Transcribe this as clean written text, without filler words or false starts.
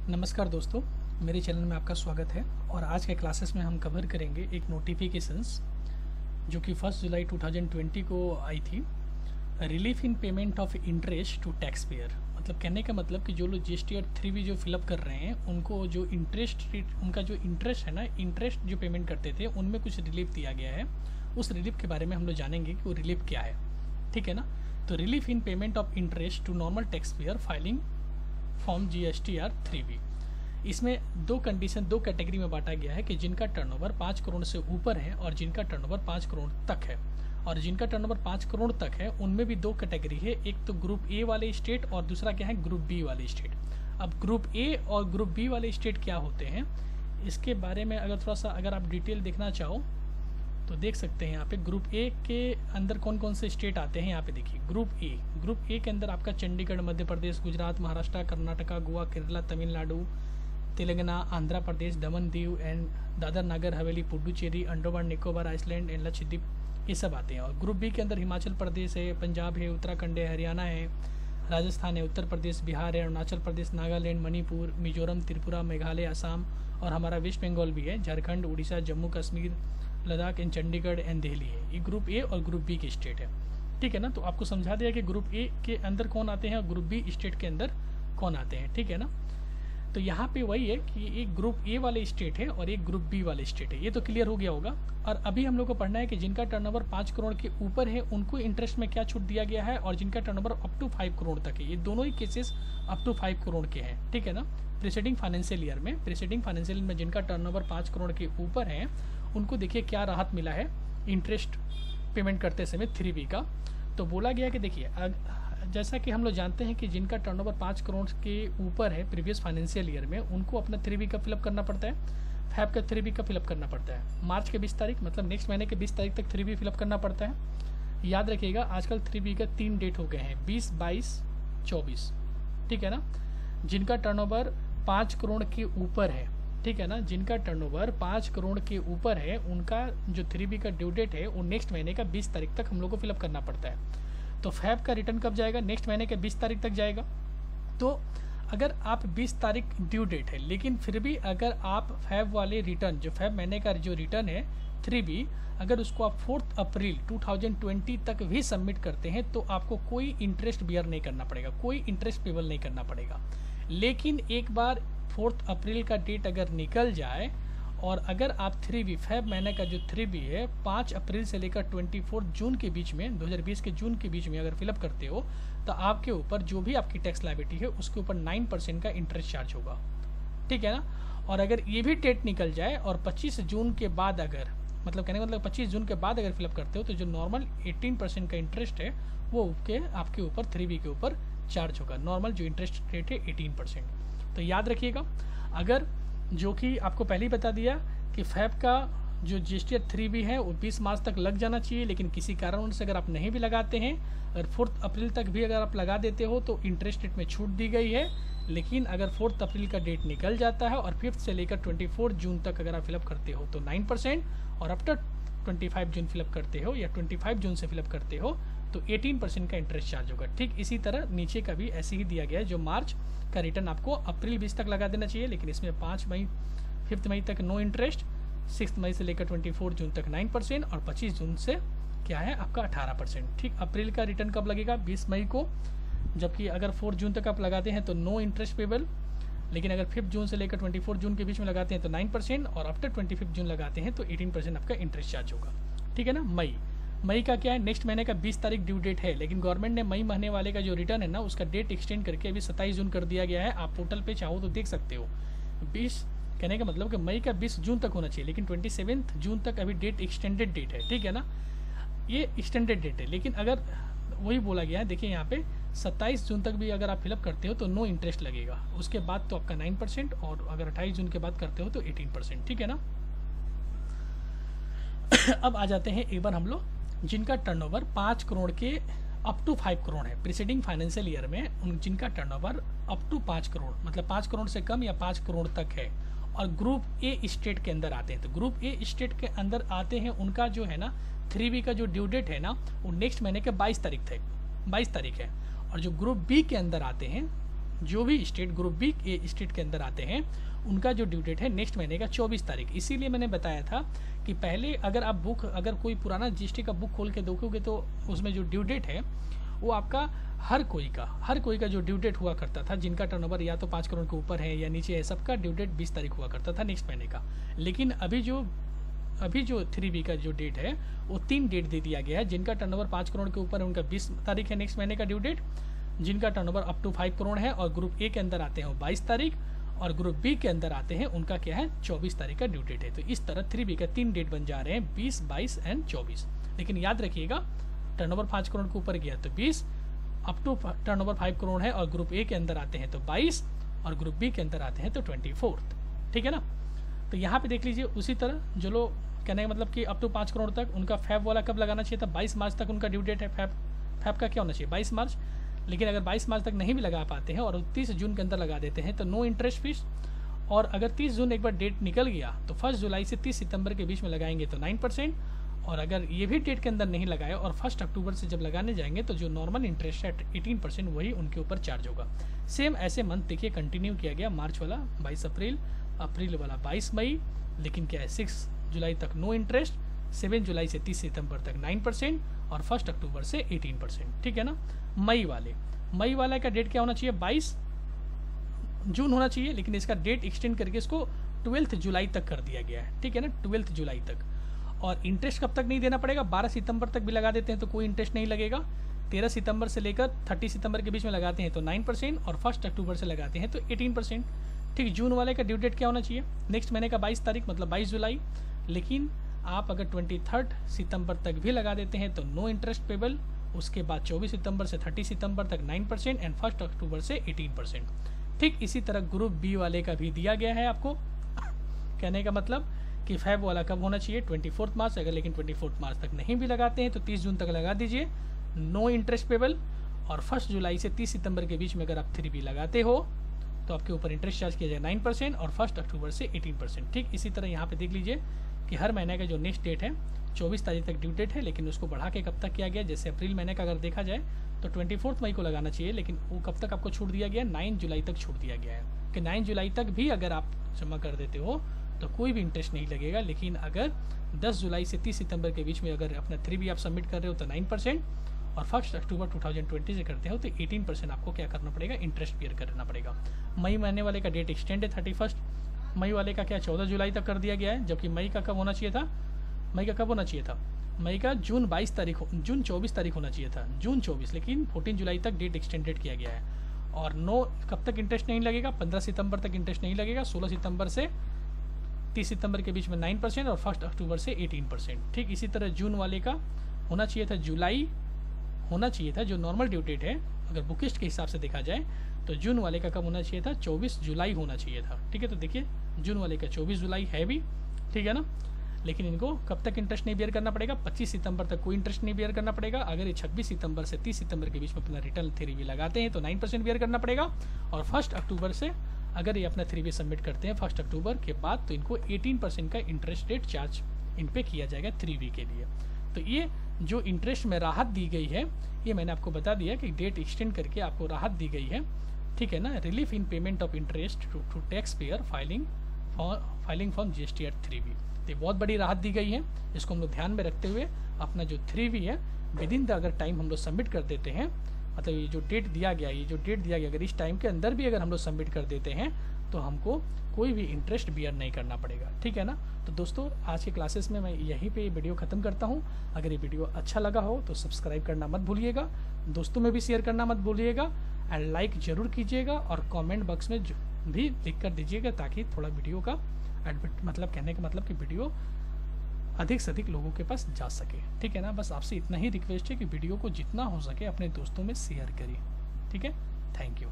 नमस्कार दोस्तों, मेरे चैनल में आपका स्वागत है। और आज के क्लासेस में हम कवर करेंगे एक नोटिफिकेशंस जो कि 1 जुलाई 2020 को आई थी। Relief in payment of interest to taxpayer. मतलब कहने का मतलब कि जो लोग GST 3B जो फिलअप कर रहे हैं उनको जो इंटरेस्ट रेट, उनका जो इंटरेस्ट है ना, इंटरेस्ट जो पेमेंट करते थे उनमें कुछ रिलीफ दिया गया है। उस रिलीफ के बारे में हम लोग जानेंगे कि वो रिलीफ क्या है, ठीक है ना। तो relief in payment of interest to normal taxpayer filing form GSTR 3B। इसमें दो कैटेगरी में बांटा गया है कि जिनका टर्नओवर 5 करोड़ से ऊपर है और जिनका टर्नओवर 5 करोड़ तक है। और जिनका टर्नओवर 5 करोड़ तक है उनमें भी दो कैटेगरी है, एक तो ग्रुप ए वाले स्टेट और दूसरा क्या है, ग्रुप बी वाले स्टेट। अब ग्रुप ए और ग्रुप बी वाले स्टेट क्या होते हैं, इसके बारे में अगर आप डिटेल देखना चाहो तो देख सकते हैं। यहाँ पे ग्रुप ए के अंदर कौन कौन से स्टेट आते हैं, यहाँ पे देखिए। ग्रुप ए के अंदर आपका Chandigarh, Madhya Pradesh, Gujarat, Maharashtra, Karnataka, Goa, Kerala, Tamil Nadu, Telangana, Andhra Pradesh, Daman Diu and Dadar Nagar Haveli, Puducherry, Andaman Nicobar, Iceland and Lakshadweep, ये सब आते हैं। और ग्रुप बी के अंदर हिमाचल प्रदेश है, पंजाब है, उत्तराखंड है, हरियाणा है, राजस्थान है, उत्तर प्रदेश, बिहार है, अरुणाचल प्रदेश, नागालैंड, मणिपुर, मिजोरम, त्रिपुरा, मेघालय, असम और हमारा वेस्ट बंगाल भी है, झारखंड, उड़ीसा, जम्मू कश्मीर, लद्दाख एंड चंडीगढ़ एंड दिल्ली है। ये ग्रुप ए और ग्रुप बी के स्टेट है, ठीक है ना। तो आपको समझा दिया कि ग्रुप ए के अंदर कौन आते हैं और ग्रुप बी स्टेट के अंदर कौन आते हैं, ठीक है ना। तो यहाँ पे वही है कि एक ग्रुप ए वाले स्टेट है और एक ग्रुप बी वाले स्टेट है। ये तो क्लियर हो गया होगा। और अभी हम लोग को पढ़ना है कि जिनका टर्नओवर 5 करोड़ के ऊपर है उनको इंटरेस्ट में क्या छूट दिया गया है, और जिनका टर्नओवर अप टू 5 करोड़ तक है, ये दोनों ही केसेस अप टू 5 करोड़ के हैं, ठीक है ना। प्रीसीडिंग फाइनेंशियल ईयर में जिनका टर्नओवर 5 करोड़ के ऊपर है उनको देखिए क्या राहत मिला है इंटरेस्ट पेमेंट करते समय 3B का। तो बोला गया कि देखिए, जैसा कि हम लोग जानते हैं कि जिनका टर्नओवर 5 करोड़ के ऊपर है प्रीवियस फाइनेंशियल ईयर में, उनको अपना 3B का फिलअप करना पड़ता है, फैब का 3B का फिलअप करना पड़ता है। मार्च के 20 तारीख मतलब नेक्स्ट महीने के 20 तारीख तक 3B फिलअप करना पड़ता है। याद रखिएगा, आजकल 3B का 3 डेट हो गए हैं, 20, 22, 24, ठीक है ना। जिनका टर्नओवर 5 करोड़ के ऊपर है, ठीक है ना, जिनका टर्नओवर 5 करोड़ के ऊपर है उनका जो 3B का ड्यू डेट है वो नेक्स्ट महीने का 20 तारीख तक हम लोग को फिलअप करना पड़ता है। तो फैब का रिटर्न कब जाएगा, नेक्स्ट महीने के 20 तारीख तक जाएगा। तो अगर आप 20 तारीख ड्यू डेट है, लेकिन फिर भी अगर आप फैब वाले रिटर्न, जो फैब महीने का जो रिटर्न है 3B, अगर उसको आप 4 अप्रैल 2020 तक भी सबमिट करते हैं तो आपको कोई इंटरेस्ट बियर नहीं करना पड़ेगा, कोई इंटरेस्ट पेबल नहीं करना पड़ेगा। लेकिन एक बार 4 अप्रैल का डेट अगर निकल जाए और अगर आप 3B फैब महीने का जो 3B है 5 अप्रैल से लेकर 24 जून के बीच में, 2020 के जून के बीच में अगर फिलअप करते हो तो आपके ऊपर जो भी आपकी टैक्स लायबिलिटी है उसके ऊपर 9% का इंटरेस्ट चार्ज होगा, ठीक है ना। और अगर ये भी डेट निकल जाए और 25 जून के बाद अगर, मतलब कहने का मतलब 25 जून के बाद अगर फिलअप करते हो तो जो नॉर्मल 18% का इंटरेस्ट है वो आपके ऊपर 3B के ऊपर चार्ज होगा। नॉर्मल जो इंटरेस्ट रेट है 18%। तो याद रखिएगा, अगर जो कि आपको पहले ही बता दिया कि फैब का जो GST 3B है वो 20 मार्च तक लग जाना चाहिए, लेकिन किसी कारण से अगर आप नहीं भी लगाते हैं और 4 अप्रैल तक भी अगर आप लगा देते हो तो इंटरेस्ट रेट में छूट दी गई है। लेकिन अगर 4 अप्रैल का डेट निकल जाता है और 5 से लेकर 24 जून तक अगर आप फिलअप करते हो तो 9%, और आफ्टर 25 जून फिलअप करते हो या 25 जून से फिलअप करते हो तो 18% का इंटरेस्ट चार्ज होगा। ठीक इसी तरह नीचे का भी ऐसे ही दिया गया है, जो मार्च का रिटर्न आपको अप्रैल 20 तक लगा देना चाहिए, लेकिन इसमें 5 मई तक नो इंटरेस्ट, 6 मई से लेकर 24 जून तक 9% और 25 जून से क्या है आपका 18%। ठीक, अप्रैल का रिटर्न कब लगेगा, 20 मई को, जबकि अगर 4 जून तक आप लगाते हैं तो नो इंटरेस्ट पेबल, लेकिन अगर 5 जून से लेकर 24 जून के बीच में लगाते हैं तो 9% और आफ्टर 25 जून लगाते हैं तो 18% आपका इंटरेस्ट चार्ज होगा, ठीक है ना। मई का क्या है, नेक्स्ट महीने का 20 तारीख ड्यू डेट है, लेकिन गवर्नमेंट ने मई महीने वाले का जो रिटर्न है ना उसका डेट एक्सटेंड करके अभी 27 जून कर दिया गया है। आप पोर्टल पे चाहो तो देख सकते हो। 20 कहने का मतलब कि मई का 20 जून तक होना चाहिए, लेकिन 27 जून तक अभी डेट एक्सटेंडेड डेट है, ठीक है ना। ये एक्सटेंडेड डेट है, लेकिन अगर वही बोला गया है, देखिए यहाँ पे 27 जून तक भी अगर आप फिलअप करते हो तो नो इंटरेस्ट लगेगा, उसके बाद तो आपका 9%, और अगर 28 जून के बाद करते हो तो 18%, ठीक है ना। अब आ जाते हैं एक बार हम लोग जिनका टर्नओवर 5 करोड़ के अप टू 5 करोड़ है प्रीसीडिंग फाइनेंशियल ईयर में, जिनका टर्नओवर अप टू 5 करोड़ मतलब 5 करोड़ से कम या 5 करोड़ तक है और ग्रुप ए स्टेट के अंदर आते हैं। तो ग्रुप ए स्टेट के अंदर आते हैं, उनका जो है ना 3B का जो ड्यू डेट है ना वो नेक्स्ट महीने के 22 तारीख है। और जो ग्रुप बी के अंदर आते हैं जो भी स्टेट ग्रुप बी के स्टेट के अंदर आते हैं उनका जो ड्यू डेट है नेक्स्ट महीने का 24 तारीख। इसीलिए मैंने बताया था कि पहले अगर कोई पुराना जीएसटी का बुक खोल के देखोगे तो उसमें जो ड्यू डेट है वो आपका हर कोई का जो ड्यू डेट हुआ करता था, जिनका टर्नओवर या तो 5 करोड़ के ऊपर है या नीचे है, सबका ड्यू डेट 20 तारीख हुआ करता था नेक्स्ट महीने का। लेकिन अभी जो 3B का जो डेट है वो 3 डेट दे दिया गया है। जिनका टर्नओवर 5 करोड़ के ऊपर है उनका 20 तारीख है नेक्स्ट महीने का ड्यू डेट, जिनका टर्नओवर अप टू 5 करोड़ है और ग्रुप ए के अंदर आते हैं वो 22 तारीख, और ग्रुप बी के अंदर आते हैं उनका क्या है 24 तारीख का ड्यू डेट है। तो इस तरह 3B का 3 डेट बन जा रहे हैं 20, 22 एंड 24। लेकिन याद रखिएगा टर्नओवर 5 करोड़ के ऊपर गया तो 20, अप टू टर्नओवर 5 करोड़ है और ग्रुप ए के अंदर आते हैं तो 22 और ग्रुप बी के अंदर आते हैं तो 24। ठीक है ना। तो यहाँ पे देख लीजिए उसी तरह जो लोग कहने का मतलब कि अप टू 5 करोड़ तक उनका फैब वाला कब लगाना चाहिए था, 22 मार्च तक उनका ड्यू डेट है। फैब का क्या होना चाहिए 22 मार्च। लेकिन अगर 22 मार्च तक नहीं भी लगा पाते हैं और 30 जून के अंदर लगा देते हैं तो नो इंटरेस्ट फीस। और अगर 30 जून एक बार डेट निकल गया तो 1 जुलाई से 30 सितंबर के बीच में लगाएंगे तो 9%, और अगर ये भी डेट के अंदर नहीं लगाया और 1 अक्टूबर से जब लगाने जाएंगे तो जो नॉर्मल इंटरेस्ट है 18% वही उनके ऊपर चार्ज होगा। सेम ऐसे मंथ देखिए कंटिन्यू किया गया, मार्च वाला 22 अप्रैल, अप्रैल वाला 22 मई, लेकिन क्या है 6 जुलाई तक नो इंटरेस्ट, 7 जुलाई से 30 सितंबर तक 9% और 1 अक्टूबर से 18%। ठीक है ना। मई वाला का डेट क्या होना चाहिए 22 जून होना चाहिए, लेकिन इसका डेट एक्सटेंड करके इसको 12 जुलाई तक कर दिया गया है। ठीक है ना, 12 जुलाई तक। और इंटरेस्ट कब तक नहीं देना पड़ेगा, 12 सितंबर तक भी लगा देते हैं तो कोई इंटरेस्ट नहीं लगेगा। 13 सितंबर से लेकर 30 सितंबर के बीच में लगाते हैं तो 9% और 1 अक्टूबर से लगाते हैं तो 18%। ठीक, जून वाले का ड्यू डेट क्या होना चाहिए नेक्स्ट महीने का 22 तारीख मतलब 22 जुलाई। लेकिन आप अगर 23 सितंबर तक भी लगा देते हैं तो नो इंटरेस्ट पेबल। उसके बाद 24 सितंबर से 30 सितंबर तक 9% एंड 1 अक्टूबर से 18%। ठीक इसी तरह ग्रुप बी वाले का भी दिया गया है आपको। कहने का मतलब कि फैब वाला कब होना चाहिए 24 मार्च। अगर लेकिन 24 मार्च तक नहीं भी लगाते हैं तो 30 जून तक लगा दीजिए, नो इंटरेस्ट पेबल। और 1 जुलाई से 30 सितंबर के बीच में अगर आप 3B लगाते हो तो आपके ऊपर इंटरेस्ट चार्ज किया जाए 9% और 1 अक्टूबर से 18%। ठीक इसी तरह यहाँ पे देख लीजिए कि हर महीने का जो नेक्स्ट डेट है 24 तारीख तक ड्यू डेट है, लेकिन उसको बढ़ा के कब तक किया गया, जैसे अप्रैल महीने का अगर देखा जाए तो 24 मई को लगाना चाहिए, लेकिन वो कब तक आपको छूट दिया गया 9 जुलाई तक छूट दिया गया है कि 9 जुलाई तक भी अगर आप जमा कर देते हो तो कोई भी इंटरेस्ट नहीं लगेगा। लेकिन अगर 10 जुलाई से 30 सितंबर के बीच में अगर अपना 3B आप सबमिट कर रहे हो तो 9% और 1 अक्टूबर 2020 से करते हो तो 18% आपको क्या करना पड़ेगा इंटरेस्ट पेयर करना पड़ेगा। मई महीने वाले का डेट एक्सटेंड है 31 मई वाले का क्या 14 जुलाई तक कर दिया गया है, जबकि मई का कब होना चाहिए था, मई का कब होना चाहिए था, मई का जून 24 तारीख होना चाहिए था, जून 24, लेकिन 14 जुलाई तक डेट एक्सटेंडेड किया गया है। और कब तक इंटरेस्ट नहीं लगेगा 15 सितंबर तक इंटरेस्ट नहीं लगेगा, 16 सितंबर से 30 सितंबर के बीच में 9% और 1 अक्टूबर से 18%। ठीक इसी तरह जून वाले का होना चाहिए था जुलाई होना चाहिए था, जो नॉर्मल ड्यू डेट है अगर बुकिस्ट के हिसाब से देखा जाए तो जून वाले का कब होना चाहिए था 24 जुलाई होना चाहिए था। ठीक है, तो देखिए जून वाले का 24 जुलाई है भी, ठीक है ना। लेकिन इनको कब तक इंटरेस्ट नहीं बेयर करना पड़ेगा 25 सितंबर तक कोई इंटरेस्ट नहीं बेयर करना पड़ेगा। अगर ये 26 सितंबर से 30 सितंबर के बीच में अपना रिटर्न 3B लगाते हैं तो 9% बेयर करना पड़ेगा। और 1 अक्टूबर से अगर ये अपना 3B सबमिट करते हैं 1 अक्टूबर के बाद तो इनको 18% का इंटरेस्ट रेट चार्ज इन पे किया जाएगा 3B के लिए। तो ये जो इंटरेस्ट में राहत दी गई है ये मैंने आपको बता दिया कि डेट एक्सटेंड करके आपको राहत दी गई है, ठीक है ना। Relief in payment of interest to taxpayer filing form GST at 3B, तो बहुत बड़ी राहत दी गई है। इसको हम लोग ध्यान में रखते हुए अपना जो 3B है विद इन द अगर टाइम हम लोग सबमिट कर देते हैं, मतलब ये जो डेट दिया गया अगर इस टाइम के अंदर भी अगर हम लोग सबमिट कर देते हैं तो हमको कोई भी इंटरेस्ट बियर नहीं करना पड़ेगा, ठीक है ना। तो दोस्तों आज के क्लासेस में मैं यहीं पे वीडियो ख़त्म करता हूँ। अगर ये वीडियो अच्छा लगा हो तो सब्सक्राइब करना मत भूलिएगा, दोस्तों में भी शेयर करना मत भूलिएगा एंड लाइक ज़रूर कीजिएगा और कमेंट बॉक्स में भी लिख कर दीजिएगा ताकि थोड़ा वीडियो का मतलब कहने का मतलब कि वीडियो अधिक से अधिक लोगों के पास जा सके, ठीक है ना। बस आपसे इतना ही रिक्वेस्ट है कि वीडियो को जितना हो सके अपने दोस्तों में शेयर करिए, ठीक है। Thank you.